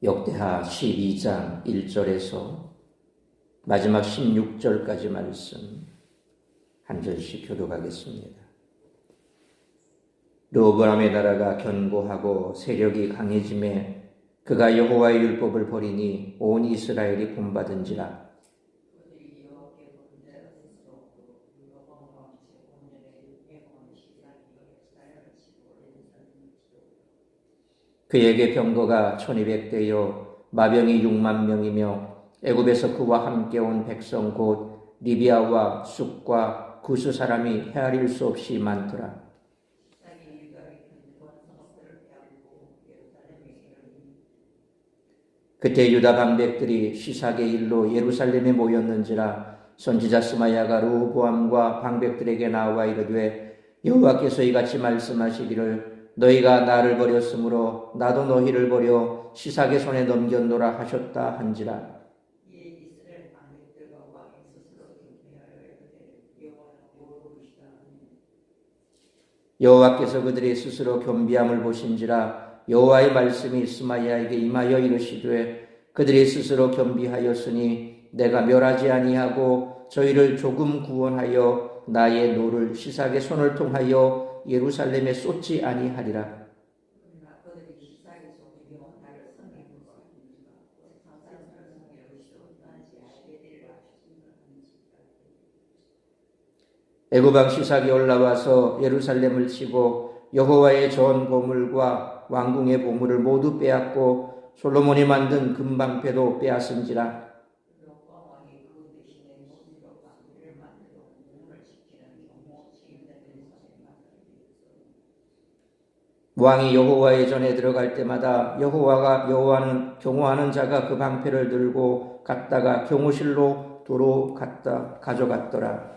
역대하 12장 1절에서 마지막 16절까지 말씀 한 절씩 교독하겠습니다. 르호보암의 나라가 견고하고 세력이 강해짐에 그가 여호와의 율법을 버리니 온 이스라엘이 본받은지라. 그에게 병거가 1200대요 마병이 6만 명이며 애굽에서 그와 함께 온 백성 곧 리비아와 숫과 구스 사람이 헤아릴 수 없이 많더라. 그때 유다 방백들이 시삭의 일로 예루살렘에 모였는지라. 선지자 스마야가 르호보암과 방백들에게 나와 이르되 여호와께서 이같이 말씀하시기를 너희가 나를 버렸으므로 나도 너희를 버려 시삭의 손에 넘겼노라 하셨다 한지라. 여호와께서 그들이 스스로 겸비함을 보신지라. 여호와의 말씀이 스마야에게 임하여 이르시되 그들이 스스로 겸비하였으니 내가 멸하지 아니하고 저희를 조금 구원하여 나의 노를 시삭의 손을 통하여 예루살렘에 쏟지 아니하리라. 애굽 왕 시삭이 올라와서 예루살렘을 치고 여호와의 전 보물과 왕궁의 보물을 모두 빼앗고 솔로몬이 만든 금방패도 빼앗은지라. 왕이 여호와의 전에 들어갈 때마다 여호와는 경호하는 자가 그 방패를 들고 갔다가 경호실로 도로 가져갔더라.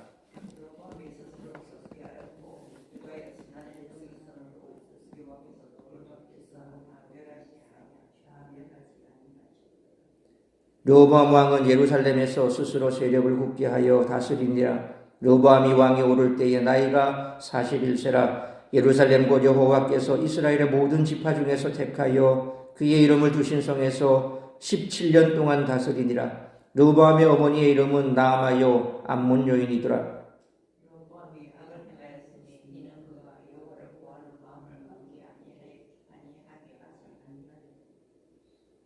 르호보암 왕은 예루살렘에서 스스로 세력을 굳게 하여 다스리니라. 르호보암이 왕이 오를 때에 나이가 41세라. 예루살렘 곧 여호와께서 이스라엘의 모든 지파 중에서 택하여 그의 이름을 두신 성에서 17년 동안 다스리니라. 르호보암의 어머니의 이름은 나아마요 암몬 여인이더라.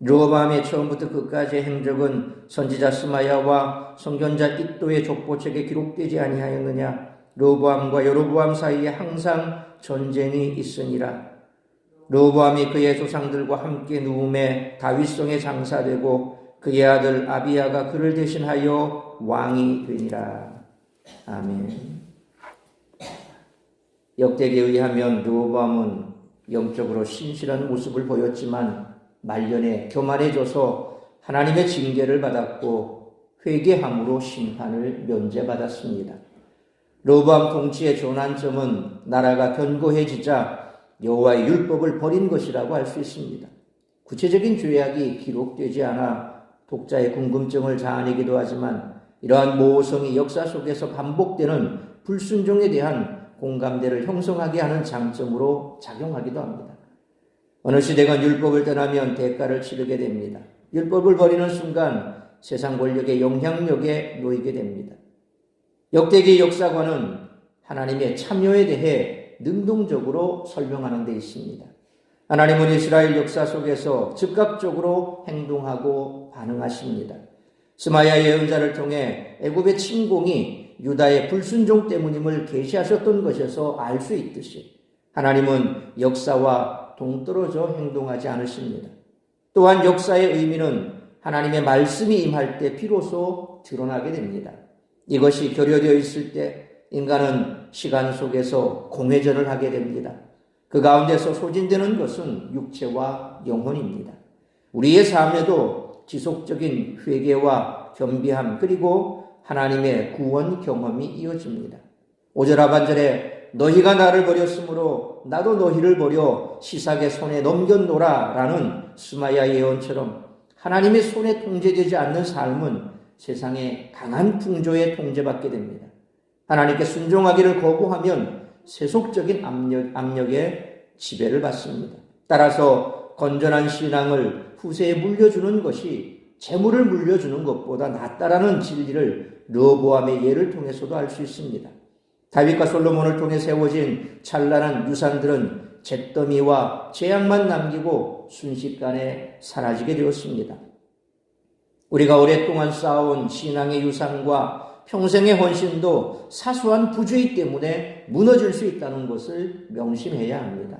르호보암의 처음부터 끝까지의 행적은 선지자 스마야와 선견자 iddo의 족보책에 기록되지 아니하였느냐. 르호보암과 여로보암 사이에 항상 전쟁이 있으니라. 르호보암이 그의 조상들과 함께 누움에 다윗성에 장사되고 그의 아들 아비야가 그를 대신하여 왕이 되니라. 아멘. 역대기에 의하면 르호보암은 영적으로 신실한 모습을 보였지만 말년에 교만해져서 하나님의 징계를 받았고 회개함으로 심판을 면제받았습니다. 르호보암 통치의 전환점은 나라가 견고해지자 여호와의 율법을 버린 것이라고 할 수 있습니다. 구체적인 죄악이 기록되지 않아 독자의 궁금증을 자아내기도 하지만 이러한 모성이 역사 속에서 반복되는 불순종에 대한 공감대를 형성하게 하는 장점으로 작용하기도 합니다. 어느 시대가 율법을 떠나면 대가를 치르게 됩니다. 율법을 버리는 순간 세상 권력의 영향력에 놓이게 됩니다. 역대기 역사관은 하나님의 참여에 대해 능동적으로 설명하는 데 있습니다. 하나님은 이스라엘 역사 속에서 즉각적으로 행동하고 반응하십니다. 스마야 예언자를 통해 애굽의 침공이 유다의 불순종 때문임을 계시하셨던 것에서 알 수 있듯이 하나님은 역사와 동떨어져 행동하지 않으십니다. 또한 역사의 의미는 하나님의 말씀이 임할 때 비로소 드러나게 됩니다. 이것이 결여되어 있을 때 인간은 시간 속에서 공회전을 하게 됩니다. 그 가운데서 소진되는 것은 육체와 영혼입니다. 우리의 삶에도 지속적인 회개와 겸비함 그리고 하나님의 구원 경험이 이어집니다. 5절 하반절에 너희가 나를 버렸으므로 나도 너희를 버려 시삭의 손에 넘겼노라 라는 스마야 예언처럼 하나님의 손에 통제되지 않는 삶은 세상의 강한 풍조에 통제받게 됩니다. 하나님께 순종하기를 거부하면 세속적인 압력에 지배를 받습니다. 따라서 건전한 신앙을 후세에 물려주는 것이 재물을 물려주는 것보다 낫다라는 진리를 르호보암의 예를 통해서도 알 수 있습니다. 다윗과 솔로몬을 통해 세워진 찬란한 유산들은 잿더미와 재앙만 남기고 순식간에 사라지게 되었습니다. 우리가 오랫동안 쌓아온 신앙의 유산과 평생의 헌신도 사소한 부주의 때문에 무너질 수 있다는 것을 명심해야 합니다.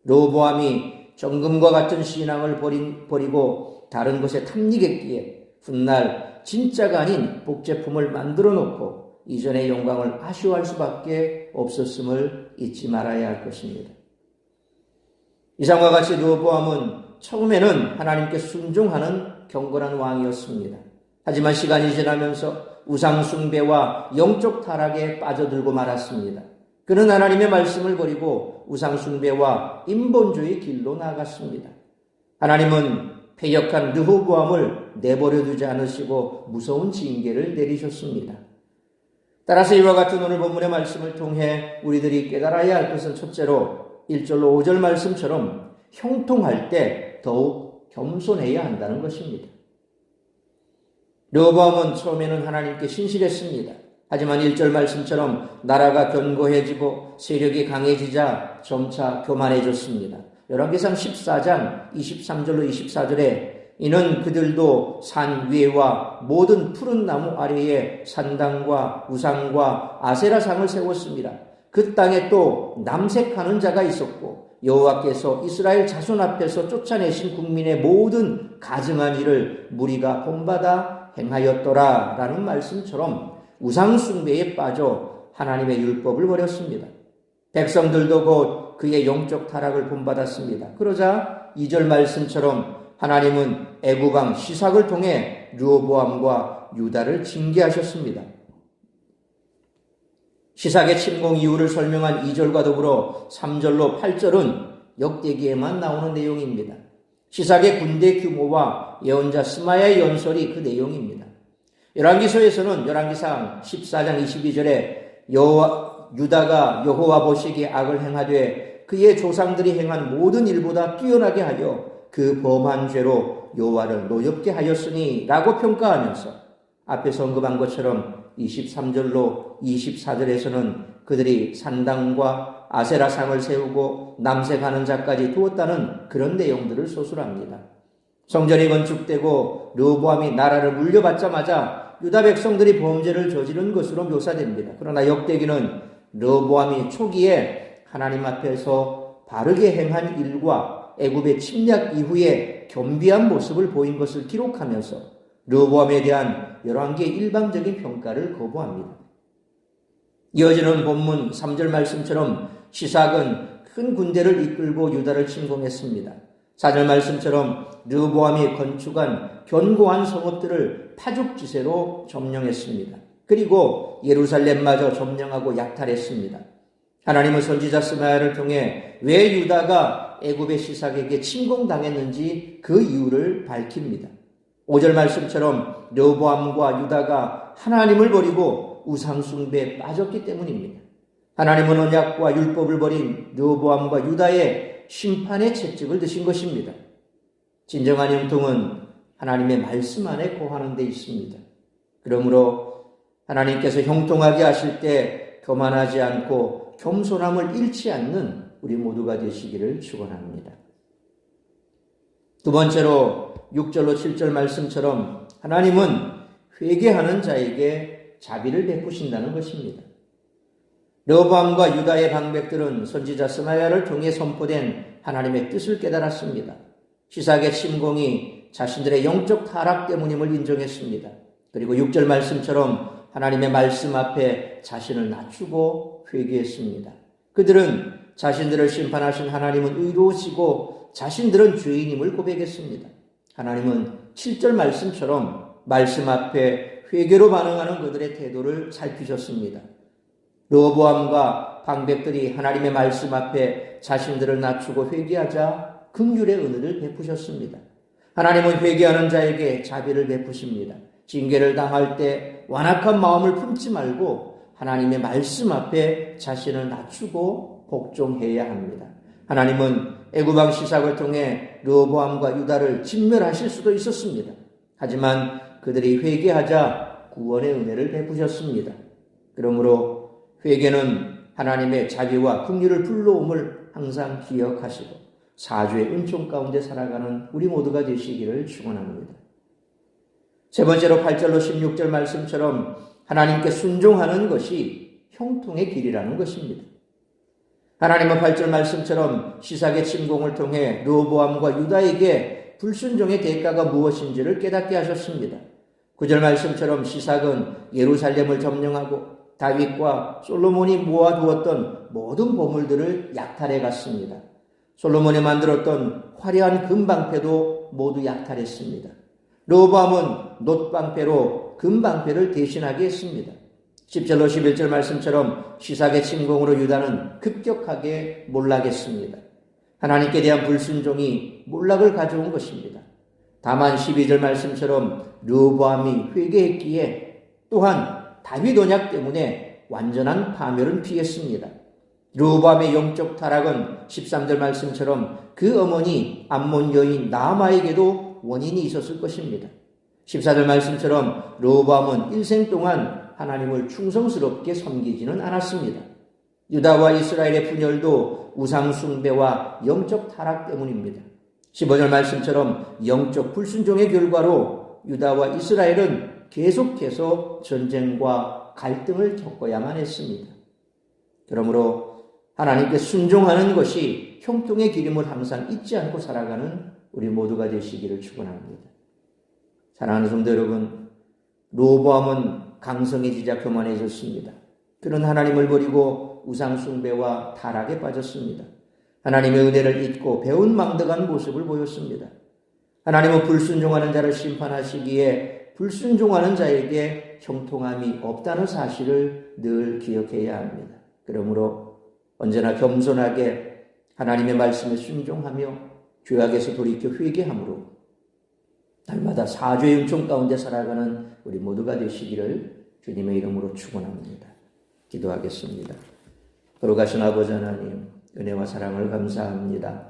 르호보암이 정금과 같은 신앙을 버리고 다른 것에 탐닉했기에 훗날 진짜가 아닌 복제품을 만들어 놓고 이전의 영광을 아쉬워할 수밖에 없었음을 잊지 말아야 할 것입니다. 이상과 같이 르호보암은 처음에는 하나님께 순종하는 경건한 왕이었습니다. 하지만 시간이 지나면서 우상 숭배와 영적 타락에 빠져들고 말았습니다. 그는 하나님의 말씀을 버리고 우상 숭배와 인본주의 길로 나아갔습니다. 하나님은 패역한 르호보암을 내버려 두지 않으시고 무서운 징계를 내리셨습니다. 따라서 이와 같은 오늘 본문의 말씀을 통해 우리들이 깨달아야 할 것은 첫째로 1절로 5절 말씀처럼 형통할 때 더욱 겸손해야 한다는 것입니다. 르호보암은 처음에는 하나님께 신실했습니다. 하지만 1절 말씀처럼 나라가 견고해지고 세력이 강해지자 점차 교만해졌습니다. 열왕기상 14장 23절로 24절에 이는 그들도 산 위에와 모든 푸른 나무 아래에 산당과 우상과 아세라상을 세웠습니다. 그 땅에 또 남색하는 자가 있었고 여호와께서 이스라엘 자손 앞에서 쫓아내신 국민의 모든 가증한 일을 무리가 본받아 행하였더라 라는 말씀처럼 우상 숭배에 빠져 하나님의 율법을 버렸습니다. 백성들도 곧 그의 영적 타락을 본받았습니다. 그러자 2절 말씀처럼 하나님은 애굽 왕 시삭을 통해 르호보암과 유다를 징계하셨습니다. 시삭의 침공 이유를 설명한 2절과 더불어 3절로 8절은 역대기에만 나오는 내용입니다. 시삭의 군대 규모와 예언자 스마야의 연설이 그 내용입니다. 열왕기서에서는 열왕기상 14장 22절에 유다가 여호와 보시기에 악을 행하되 그의 조상들이 행한 모든 일보다 뛰어나게 하여 그 범한 죄로 여호와를 노엽게 하였으니 라고 평가하면서 앞에서 언급한 것처럼 23절로 24절에서는 그들이 산당과 아세라상을 세우고 남색하는 자까지 두었다는 그런 내용들을 소술합니다. 성전이 건축되고 르호보암이 나라를 물려받자마자 유다 백성들이 범죄를 저지른 것으로 묘사됩니다. 그러나 역대기는 르호보암이 초기에 하나님 앞에서 바르게 행한 일과 애굽의 침략 이후에 겸비한 모습을 보인 것을 기록하면서 르호보암에 대한 열왕기의 일방적인 평가를 거부합니다. 이어지는 본문 3절 말씀처럼 시삭은 큰 군대를 이끌고 유다를 침공했습니다. 4절 말씀처럼 르호보암이 건축한 견고한 성읍들을 파죽지세로 점령했습니다. 그리고 예루살렘마저 점령하고 약탈했습니다. 하나님은 선지자 스마야를 통해 왜 유다가 애굽의 시삭에게 침공당했는지 그 이유를 밝힙니다. 5절 말씀처럼 르호보암과 유다가 하나님을 버리고 우상 숭배에 빠졌기 때문입니다. 하나님은 언약과 율법을 버린 르호보암과 유다의 심판의 채찍을 드신 것입니다. 진정한 형통은 하나님의 말씀 안에 거하는 데 있습니다. 그러므로 하나님께서 형통하게 하실 때 교만하지 않고 겸손함을 잃지 않는 우리 모두가 되시기를 축원합니다. 두 번째로 6절로 7절 말씀처럼 하나님은 회개하는 자에게 자비를 베푸신다는 것입니다. 르호보암과 유다의 방백들은 선지자 스마야를 통해 선포된 하나님의 뜻을 깨달았습니다. 시삭의 침공이 자신들의 영적 타락 때문임을 인정했습니다. 그리고 6절 말씀처럼 하나님의 말씀 앞에 자신을 낮추고 회개했습니다. 그들은 자신들을 심판하신 하나님은 의로우시고 자신들은 죄인임을 고백했습니다. 하나님은 7절 말씀처럼 말씀 앞에 회개로 반응하는 그들의 태도를 살피셨습니다. 르호보암과 방백들이 하나님의 말씀 앞에 자신들을 낮추고 회개하자 긍휼의 은혜를 베푸셨습니다. 하나님은 회개하는 자에게 자비를 베푸십니다. 징계를 당할 때 완악한 마음을 품지 말고 하나님의 말씀 앞에 자신을 낮추고 복종해야 합니다. 하나님은 애굽 왕 시삭을 통해 르호보암과 유다를 진멸하실 수도 있었습니다. 하지만 그들이 회개하자 구원의 은혜를 베푸셨습니다. 그러므로 회개는 하나님의 자비와 긍휼을 불러옴을 항상 기억하시고 사주의 은총 가운데 살아가는 우리 모두가 되시기를 축원합니다. 세 번째로 8절로 16절 말씀처럼 하나님께 순종하는 것이 형통의 길이라는 것입니다. 하나님은 8절 말씀처럼 시삭의 침공을 통해 르호보암과 유다에게 불순종의 대가가 무엇인지를 깨닫게 하셨습니다. 9절 말씀처럼 시삭은 예루살렘을 점령하고 다윗과 솔로몬이 모아두었던 모든 보물들을 약탈해 갔습니다. 솔로몬이 만들었던 화려한 금방패도 모두 약탈했습니다. 르호보암은 놋방패로 금방패를 대신하게 했습니다. 10절로 11절 말씀처럼 시삭의 침공으로 유다는 급격하게 몰락했습니다. 하나님께 대한 불순종이 몰락을 가져온 것입니다. 다만 12절 말씀처럼 르호보암이 회개했기에 또한 다윗 언약 때문에 완전한 파멸은 피했습니다. 르호보암의 영적 타락은 13절 말씀처럼 그 어머니 암몬 여인 나아마에게도 원인이 있었을 것입니다. 14절 말씀처럼 르호보암은 일생 동안 하나님을 충성스럽게 섬기지는 않았습니다. 유다와 이스라엘의 분열도 우상 숭배와 영적 타락 때문입니다. 15절 말씀처럼 영적 불순종의 결과로 유다와 이스라엘은 계속해서 전쟁과 갈등을 겪어야만 했습니다. 그러므로 하나님께 순종하는 것이 형통의 길임을 항상 잊지 않고 살아가는 우리 모두가 되시기를 축원합니다. 사랑하는 성도 여러분, 르호보암은 강성해지자 교만해졌습니다. 그는 하나님을 버리고 우상 숭배와 타락에 빠졌습니다. 하나님의 은혜를 잊고 배은망덕한 모습을 보였습니다. 하나님은 불순종하는 자를 심판하시기에 불순종하는 자에게 형통함이 없다는 사실을 늘 기억해야 합니다. 그러므로 언제나 겸손하게 하나님의 말씀에 순종하며 죄악에서 돌이켜 회개함으로 날마다 사죄의 은총 가운데 살아가는 우리 모두가 되시기를 주님의 이름으로 축원합니다. 기도하겠습니다. 거룩하신 아버지 하나님, 은혜와 사랑을 감사합니다.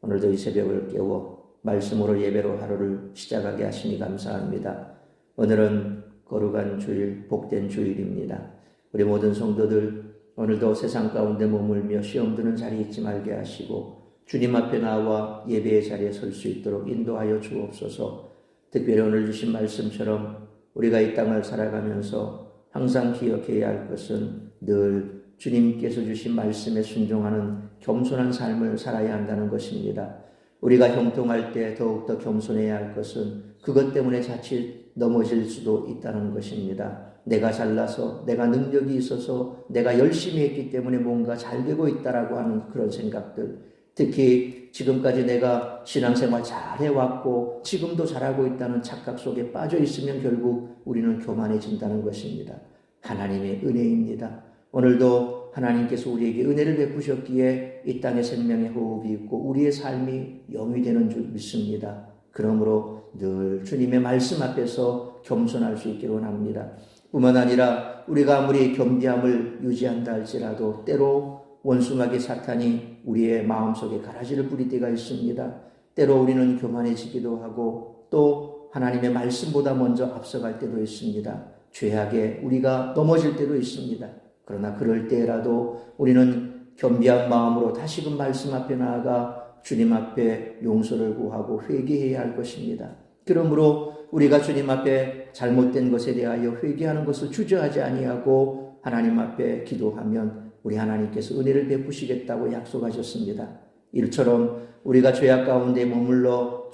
오늘도 이 새벽을 깨워 말씀으로 예배로 하루를 시작하게 하시니 감사합니다. 오늘은 거룩한 주일, 복된 주일입니다. 우리 모든 성도들 오늘도 세상 가운데 머물며 시험 드는 자리에 있지 말게 하시고 주님 앞에 나와 예배의 자리에 설 수 있도록 인도하여 주옵소서. 특별히 오늘 주신 말씀처럼 우리가 이 땅을 살아가면서 항상 기억해야 할 것은 늘 주님께서 주신 말씀에 순종하는 겸손한 삶을 살아야 한다는 것입니다. 우리가 형통할 때 더욱더 겸손해야 할 것은 그것 때문에 자칫 넘어질 수도 있다는 것입니다. 내가 잘나서, 내가 능력이 있어서, 내가 열심히 했기 때문에 뭔가 잘 되고 있다라고 하는 그런 생각들, 특히 지금까지 내가 신앙생활 잘 해왔고 지금도 잘하고 있다는 착각 속에 빠져 있으면 결국 우리는 교만해진다는 것입니다. 하나님의 은혜입니다. 오늘도 하나님께서 우리에게 은혜를 베푸셨기에 이 땅에 생명의 호흡이 있고 우리의 삶이 영이 되는 줄 믿습니다. 그러므로 늘 주님의 말씀 앞에서 겸손할 수 있기를 원합니다. 뿐만 아니라 우리가 아무리 겸비함을 유지한다 할지라도 때로 원숭아게 사탄이 우리의 마음속에 가라지를 뿌릴 때가 있습니다. 때로 우리는 교만해지기도 하고 또 하나님의 말씀보다 먼저 앞서갈 때도 있습니다. 죄악에 우리가 넘어질 때도 있습니다. 그러나 그럴 때라도 우리는 겸비한 마음으로 다시금 말씀 앞에 나아가 주님 앞에 용서를 구하고 회개해야 할 것입니다. 그러므로 우리가 주님 앞에 잘못된 것에 대하여 회개하는 것을 주저하지 아니하고 하나님 앞에 기도하면 우리 하나님께서 은혜를 베푸시겠다고 약속하셨습니다. 이처럼 우리가 죄악 가운데 머물러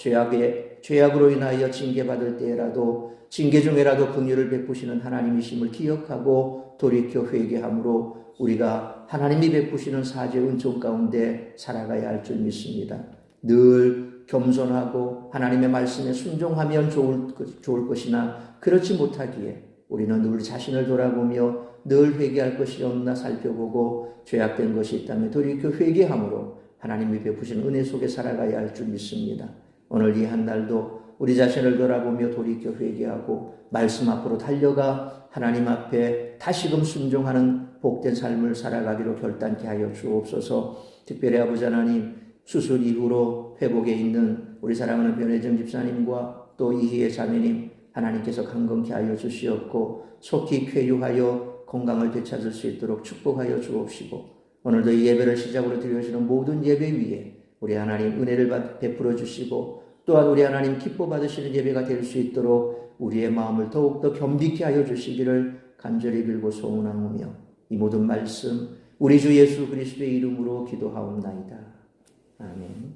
죄악으로 인하여 징계받을 때라도 징계 중에라도 긍휼을 베푸시는 하나님이심을 기억하고 돌이켜 회개함으로 우리가 하나님이 베푸시는 사죄의 은총 가운데 살아가야 할 줄 믿습니다. 늘 겸손하고 하나님의 말씀에 순종하면 좋을 것이나 그렇지 못하기에 우리는 늘 자신을 돌아보며 늘 회개할 것이 없나 살펴보고 죄악된 것이 있다면 돌이켜 회개함으로 하나님이 베푸시는 은혜 속에 살아가야 할 줄 믿습니다. 오늘 이 한 날도 우리 자신을 돌아보며 돌이켜 회개하고 말씀 앞으로 달려가 하나님 앞에 다시금 순종하는 복된 삶을 살아가기로 결단케 하여 주옵소서. 특별히 아버지 하나님, 수술 이후로 회복에 있는 우리 사랑하는 변혜정 집사님과 또 이희의 자매님 하나님께서 강건케 하여 주시옵고 속히 쾌유하여 건강을 되찾을 수 있도록 축복하여 주옵시고 오늘도 이 예배를 시작으로 드려주시는 모든 예배 위에 우리 하나님 은혜를 베풀어 주시고 또한 우리 하나님 기뻐 받으시는 예배가 될 수 있도록 우리의 마음을 더욱더 겸비케 하여 주시기를 간절히 빌고 소원하오며 이 모든 말씀 우리 주 예수 그리스도의 이름으로 기도하옵나이다. 아멘.